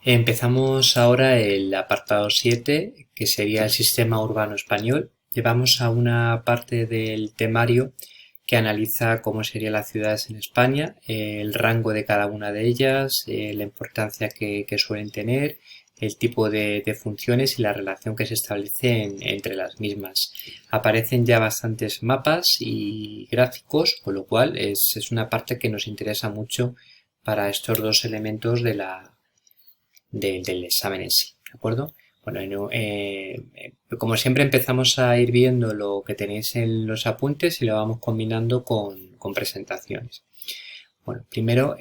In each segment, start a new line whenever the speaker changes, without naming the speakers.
Empezamos ahora el apartado 7, que sería el sistema urbano español. Llevamos a una parte del temario que analiza cómo serían las ciudades en España, el rango de cada una de ellas, la importancia que suelen tener, el tipo de funciones y la relación que se establece entre las mismas. Aparecen ya bastantes mapas y gráficos, con lo cual es una parte que nos interesa mucho para estos dos elementos del examen en sí, ¿de acuerdo? Bueno, como siempre empezamos a ir viendo lo que tenéis en los apuntes y lo vamos combinando con presentaciones. Bueno, primero,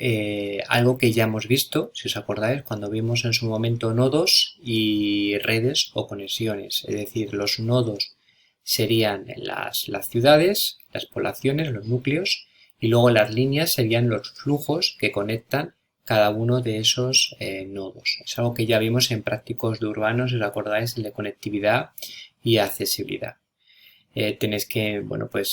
algo que ya hemos visto, si os acordáis, cuando vimos en su momento nodos y redes o conexiones. Es decir, los nodos serían las ciudades, las poblaciones, los núcleos, y luego las líneas serían los flujos que conectan cada uno de esos nodos. Es algo que ya vimos en prácticos de urbanos, si os acordáis, el de conectividad y accesibilidad. Tenéis que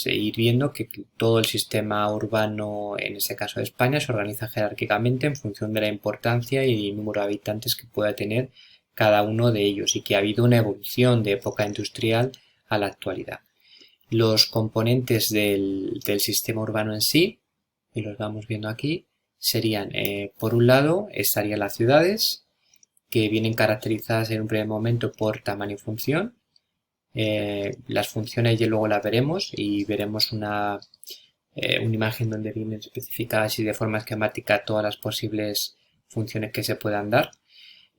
ir viendo que todo el sistema urbano, en este caso de España, se organiza jerárquicamente en función de la importancia y el número de habitantes que pueda tener cada uno de ellos, y que ha habido una evolución de época industrial a la actualidad. Los componentes del sistema urbano en sí, y los vamos viendo aquí, serían, por un lado, estarían las ciudades, que vienen caracterizadas en un primer momento por tamaño y función. Las funciones ya luego las veremos y veremos una imagen donde vienen especificadas y de forma esquemática todas las posibles funciones que se puedan dar,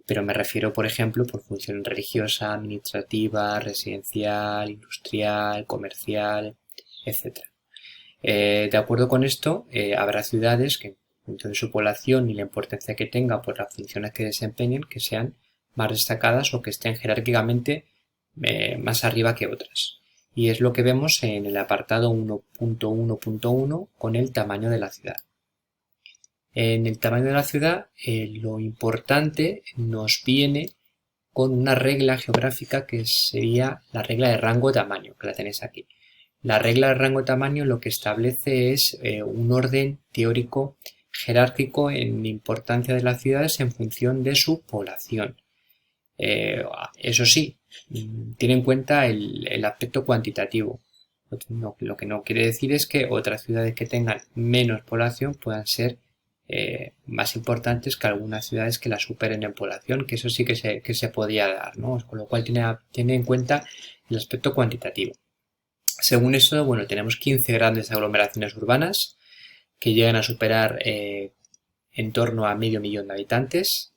pero me refiero, por ejemplo, por función religiosa, administrativa, residencial, industrial, comercial, etc. De acuerdo con esto, habrá ciudades que, en función de su población y la importancia que tenga por las funciones que desempeñen, que sean más destacadas o que estén jerárquicamente más arriba que otras. Y es lo que vemos en el apartado 1.1.1 con el tamaño de la ciudad. En el tamaño de la ciudad, lo importante nos viene con una regla geográfica que sería la regla de rango-tamaño, que la tenéis aquí. La regla de rango-tamaño lo que establece es un orden teórico jerárquico en importancia de las ciudades en función de su población. Eso sí, tiene en cuenta el aspecto cuantitativo. Lo que no quiere decir es que otras ciudades que tengan menos población puedan ser más importantes que algunas ciudades que la superen en población, que eso sí que se podía dar, ¿no? Con lo cual tiene en cuenta el aspecto cuantitativo. Según eso, bueno, tenemos 15 grandes aglomeraciones urbanas que llegan a superar en torno a medio millón de habitantes.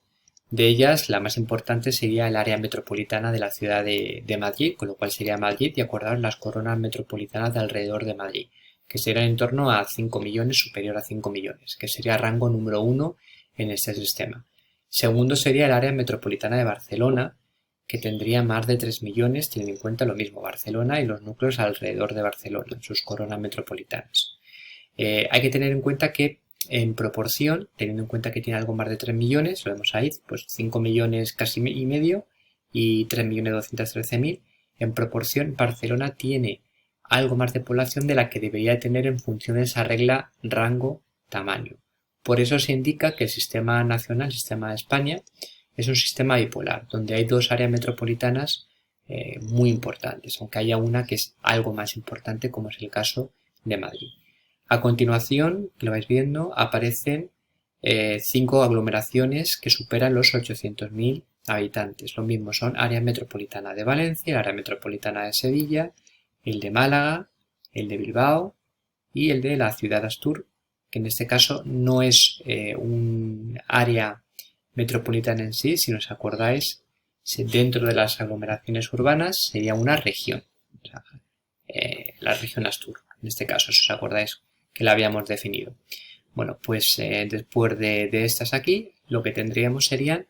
De ellas, la más importante sería el área metropolitana de la ciudad de Madrid, con lo cual sería Madrid, y acordaros las coronas metropolitanas de alrededor de Madrid, que serían en torno a 5 millones, superior a 5 millones, que sería rango número 1 en este sistema. Segundo sería el área metropolitana de Barcelona, que tendría más de 3 millones, teniendo en cuenta lo mismo Barcelona y los núcleos alrededor de Barcelona, sus coronas metropolitanas. Hay que tener en cuenta que en proporción, teniendo en cuenta que tiene algo más de 3 millones, lo vemos ahí, pues 5 millones casi y medio y 3.213.000, en proporción Barcelona tiene algo más de población de la que debería tener en función de esa regla rango-tamaño. Por eso se indica que el sistema nacional, el sistema de España, es un sistema bipolar, donde hay dos áreas metropolitanas muy importantes, aunque haya una que es algo más importante, como es el caso de Madrid. A continuación, que lo vais viendo, aparecen 5 aglomeraciones que superan los 800.000 habitantes. Lo mismo son área metropolitana de Valencia, el área metropolitana de Sevilla, el de Málaga, el de Bilbao y el de la ciudad de Astur, que en este caso no es un área metropolitana en sí, si os acordáis, dentro de las aglomeraciones urbanas sería una región, o sea, la región Astur, en este caso, si os acordáis que la habíamos definido. Bueno, pues después de estas aquí, lo que tendríamos serían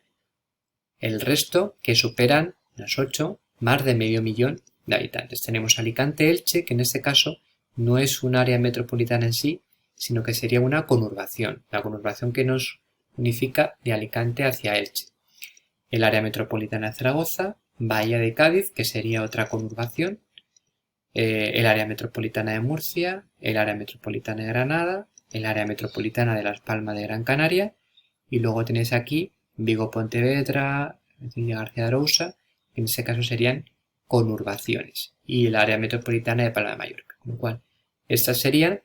el resto que superan las 8, más de medio millón de habitantes. Tenemos Alicante-Elche, que en este caso no es un área metropolitana en sí, sino que sería una conurbación, la conurbación que nos unifica de Alicante hacia Elche. El área metropolitana de Zaragoza, Bahía de Cádiz, que sería otra conurbación, el área metropolitana de Murcia, el área metropolitana de Granada, el área metropolitana de Las Palmas de Gran Canaria, y luego tenéis aquí Vigo-Pontevedra, García de Arousa, en ese caso serían conurbaciones, y el área metropolitana de Palma de Mallorca. Con lo cual, estas serían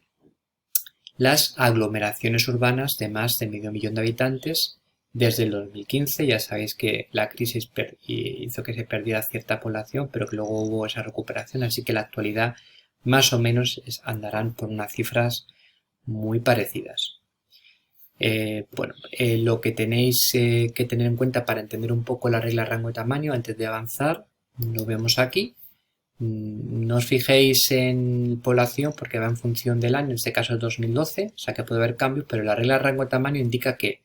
las aglomeraciones urbanas de más de medio millón de habitantes desde el 2015. Ya sabéis que la crisis hizo que se perdiera cierta población, pero que luego hubo esa recuperación, así que en la actualidad más o menos andarán por unas cifras muy parecidas. Lo que tenéis que tener en cuenta para entender un poco la regla rango-tamaño antes de avanzar, lo vemos aquí. No os fijéis en población porque va en función del año, en este caso es 2012, o sea que puede haber cambios, pero la regla rango-tamaño indica que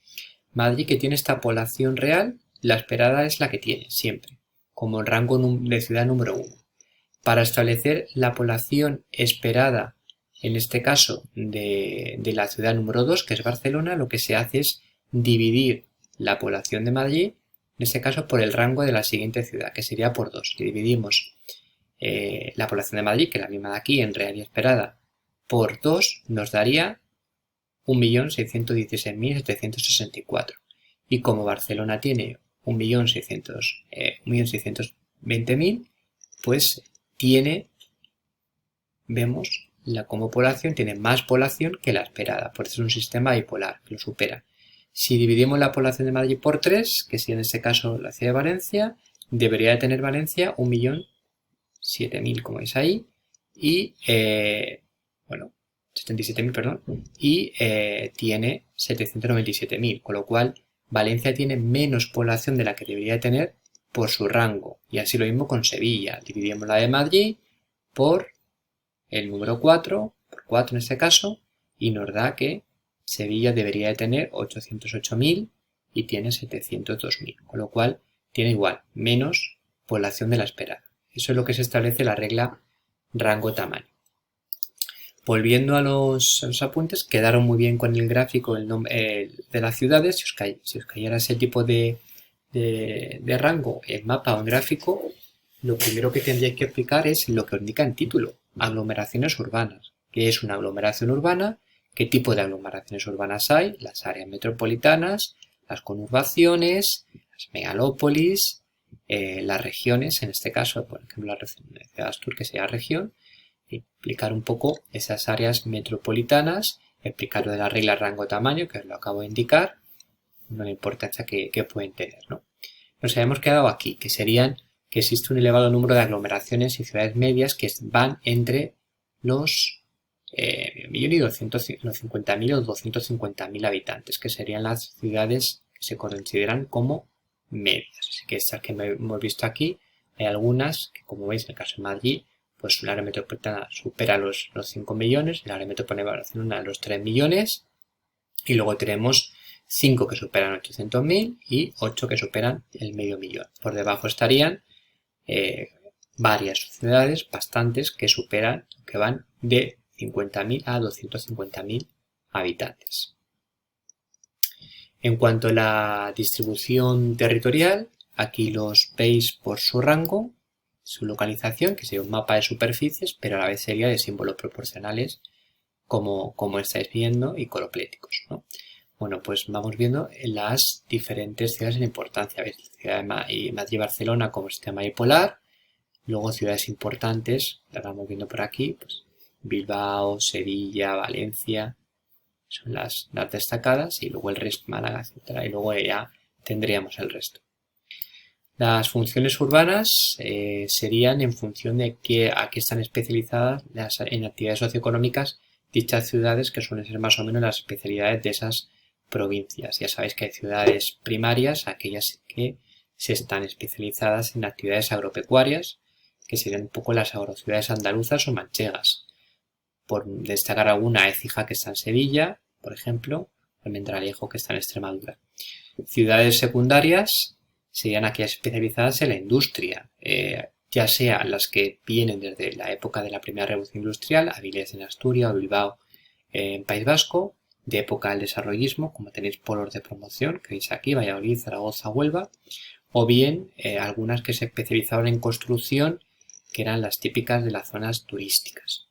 Madrid, que tiene esta población real, la esperada es la que tiene, siempre, como el rango de ciudad número 1. Para establecer la población esperada, en este caso de la ciudad número 2, que es Barcelona, lo que se hace es dividir la población de Madrid, en este caso por el rango de la siguiente ciudad, que sería por 2. Si dividimos la población de Madrid, que es la misma de aquí, en real y esperada, por 2, nos daría 1.616.764. Y como Barcelona tiene 1.620.000, pues vemos como población, tiene más población que la esperada. Por eso es un sistema bipolar, que lo supera. Si dividimos la población de Madrid por 3, que si en este caso la ciudad de Valencia, debería de tener Valencia 1.007.000, como veis ahí, y 77.000, perdón, y tiene 797.000, con lo cual Valencia tiene menos población de la que debería tener por su rango. Y así lo mismo con Sevilla. Dividimos la de Madrid por el número 4, por 4 en este caso, y nos da que Sevilla debería de tener 808.000 y tiene 702.000, con lo cual tiene igual, menos población de la esperada. Eso es lo que se establece la regla rango-tamaño. Volviendo a los apuntes, quedaron muy bien con el gráfico de las ciudades. Si os cayera ese tipo de rango en mapa o en gráfico, lo primero que tendríais que explicar es lo que os indica en título: aglomeraciones urbanas. ¿Qué es una aglomeración urbana? ¿Qué tipo de aglomeraciones urbanas hay? Las áreas metropolitanas, las conurbaciones, las megalópolis, las regiones, en este caso, por ejemplo, la región de Ciudad Astur, que sería región, explicar un poco esas áreas metropolitanas, explicar lo de la regla rango-tamaño, que os lo acabo de indicar, la importancia que pueden tener, ¿no? Nos habíamos quedado aquí, que existe un elevado número de aglomeraciones y ciudades medias que van entre los 1.250.000 o 250.000 habitantes, que serían las ciudades que se consideran como medias. Así que estas que hemos visto aquí, hay algunas que, como veis, en el caso de Madrid, pues el área metropolitana supera los 5 millones, el área metropolitana de Barcelona los 3 millones, y luego tenemos 5 que superan 800.000 y 8 que superan el medio millón. Por debajo estarían varias ciudades, bastantes, que van de 50.000 a 250.000 habitantes. En cuanto a la distribución territorial, aquí los veis por su rango, su localización, que sería un mapa de superficies, pero a la vez sería de símbolos proporcionales, como estáis viendo, y colopléticos, ¿no? Bueno, pues vamos viendo las diferentes ciudades en importancia. ¿Veis? Ciudad de Madrid y Barcelona como sistema bipolar. Luego ciudades importantes, las vamos viendo por aquí, pues Bilbao, Sevilla, Valencia, son las destacadas, y luego el resto, Málaga, etc. Y luego ya tendríamos el resto. Las funciones urbanas serían en función de a qué están especializadas en actividades socioeconómicas dichas ciudades, que suelen ser más o menos las especialidades de esas provincias. Ya sabéis que hay ciudades primarias, aquellas que se están especializadas en actividades agropecuarias, que serían un poco las agrociudades andaluzas o manchegas. Por destacar alguna, Écija, que está en Sevilla, por ejemplo, o Almendralejo, que está en Extremadura. Ciudades secundarias serían aquellas especializadas en la industria, ya sea las que vienen desde la época de la primera revolución industrial, Avilés en Asturias o Bilbao en País Vasco, de época del desarrollismo, como tenéis polos de promoción, que veis aquí, Valladolid, Zaragoza, Huelva, o bien algunas que se especializaban en construcción, que eran las típicas de las zonas turísticas.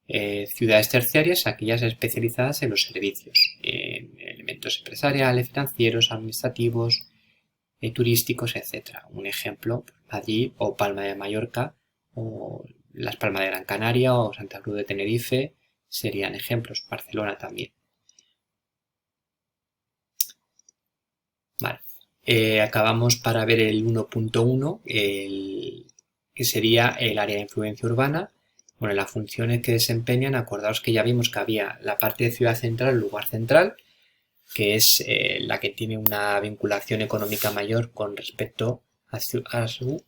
Ciudades terciarias, aquellas especializadas en los servicios, en elementos empresariales, financieros, administrativos, turísticos, etc. Un ejemplo, Madrid o Palma de Mallorca o Las Palmas de Gran Canaria o Santa Cruz de Tenerife serían ejemplos. Barcelona también. Vale. Acabamos para ver el 1.1, que sería el área de influencia urbana. Bueno, las funciones que desempeñan, acordaos que ya vimos que había la parte de ciudad central, lugar central, que es la que tiene una vinculación económica mayor con respecto a su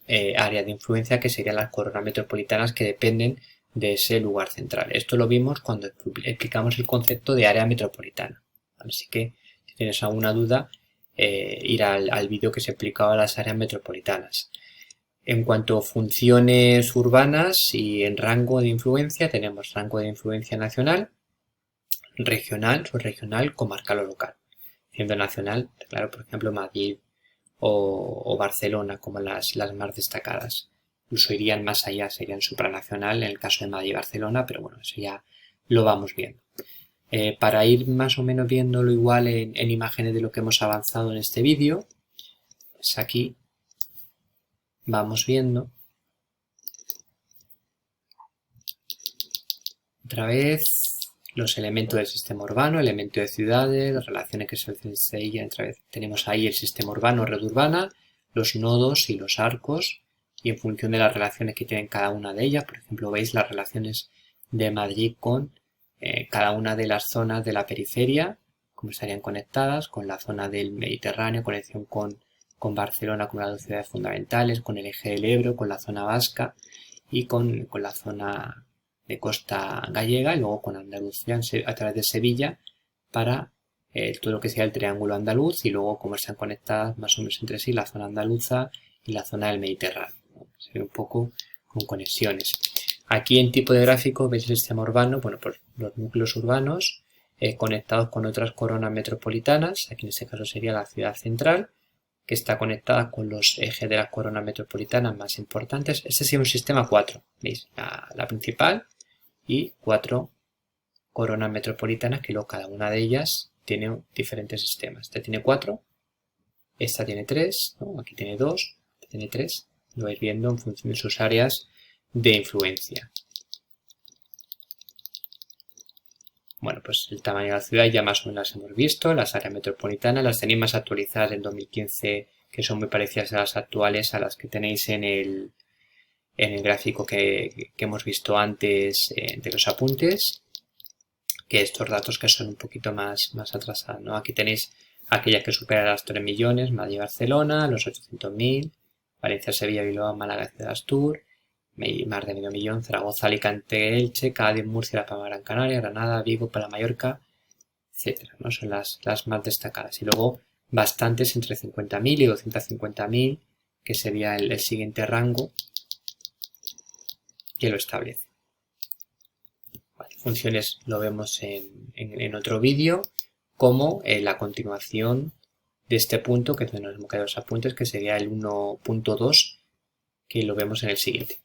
área de influencia, que serían las coronas metropolitanas que dependen de ese lugar central. Esto lo vimos cuando explicamos el concepto de área metropolitana. Así que si tienes alguna duda, ir al vídeo que se explicaba las áreas metropolitanas. En cuanto a funciones urbanas y en rango de influencia, tenemos rango de influencia nacional, regional, subregional, comarcal o local. Siendo nacional, claro, por ejemplo, Madrid o Barcelona como las más destacadas. Incluso irían más allá, serían supranacional en el caso de Madrid y Barcelona, pero bueno, eso ya lo vamos viendo. Para ir más o menos viéndolo igual en imágenes de lo que hemos avanzado en este vídeo, pues aquí vamos viendo otra vez los elementos del sistema urbano, elementos de ciudades, las relaciones que se seguían. Tenemos ahí el sistema urbano, red urbana, los nodos y los arcos, y en función de las relaciones que tienen cada una de ellas, por ejemplo, veis las relaciones de Madrid con cada una de las zonas de la periferia, cómo estarían conectadas, con la zona del Mediterráneo, conexión con Barcelona, con las dos ciudades fundamentales, con el eje del Ebro, con la zona vasca y con la zona de costa gallega, y luego con Andalucía a través de Sevilla para todo lo que sea el triángulo andaluz, y luego cómo están conectadas más o menos entre sí la zona andaluza y la zona del Mediterráneo. Se ve un poco con conexiones. Aquí en tipo de gráfico veis el sistema urbano, bueno, pues los núcleos urbanos conectados con otras coronas metropolitanas. Aquí en este caso sería la ciudad central, que está conectada con los ejes de las coronas metropolitanas más importantes. Este sería un sistema 4, ¿veis? La principal y 4 coronas metropolitanas, que luego cada una de ellas tiene diferentes sistemas. Esta tiene 4, esta tiene 3, ¿no? Aquí tiene 2, esta tiene 3. Lo vais viendo en función de sus áreas de influencia. Bueno, pues el tamaño de la ciudad ya más o menos las hemos visto. Las áreas metropolitanas las tenéis más actualizadas en 2015, que son muy parecidas a las actuales, a las que tenéis en el gráfico que hemos visto antes de los apuntes, que estos datos que son un poquito más atrasados, ¿no? Aquí tenéis aquellas que superan las 3 millones, Madrid y Barcelona, los 800.000, Valencia, Sevilla, Bilbao, Málaga, Ciudad Astur, más de medio millón, Zaragoza, Alicante, Elche, Cádiz, Murcia, La Palma de Gran Canaria, Granada, Vigo, Palma de Mallorca, etc. ¿no? Son las más destacadas. Y luego bastantes entre 50.000 y 250.000, que sería el siguiente rango que lo establece. Vale, funciones lo vemos en otro vídeo, como la continuación de este punto, que nos hemos quedado los apuntes, que sería el 1.2, que lo vemos en el siguiente.